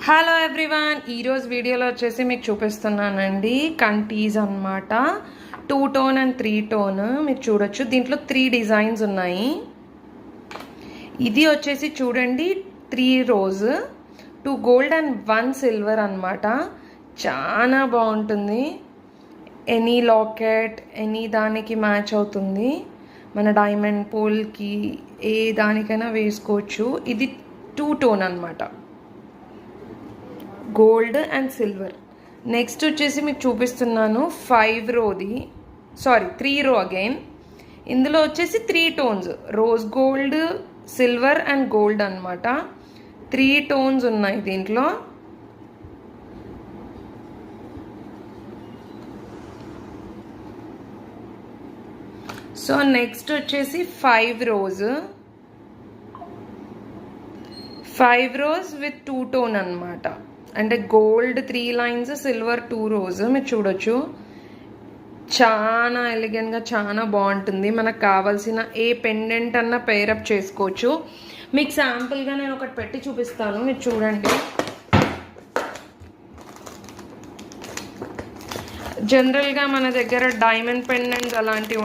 Hello everyone, ఈరోజు వీడియోలో వచ్చేసి మీకు చూపిస్తున్నానండి కంటీస్ అన్నమాట. 2 టోన్ అండ్ 3 టోన్ మీరు చూడొచ్చు. దీంట్లో 3 డిజైన్స్ ఉన్నాయి. ఇది వచ్చేసి చూడండి 3 రోజ్, 2 గోల్డ్ అండ్ 1 సిల్వర్ అన్నమాట. చాలా బాగుంటుంది. ఎనీ లాకెట్ ఎనీ దానికి మ్యాచ్ అవుతుంది. మన డైమండ్ పోల్కి ఏ దానికైనా వేసుకోవచ్చు. ఇది 2 టోన్ అన్నమాట, గోల్డ్ అండ్ సిల్వర్. నెక్స్ట్ వచ్చేసి మీకు చూపిస్తున్నాను 5 రోది, సారీ 3 రో అగైన్. ఇందులో వచ్చేసి 3 tones, rose gold, silver and gold అన్నమాట. 3 టోన్స్ ఉన్నాయి దీంట్లో. సో నెక్స్ట్ వచ్చేసి 5 రోజ్ విత్ 2 టోన్ అన్నమాట. అంటే గోల్డ్ 3 లైన్స్, సిల్వర్ 2 రోజ్. మీరు చూడొచ్చు, చాలా ఎలిగెంట్గా చాలా బాగుంటుంది. మనకు కావాల్సిన ఏ పెండెంట్ అన్న పేరప్ చేసుకోవచ్చు. మీకు శాంపుల్గా నేను ఒకటి పెట్టి చూపిస్తాను, మీరు చూడండి. జనరల్గా మన దగ్గర డైమండ్ పెండెంట్స్ అలాంటివి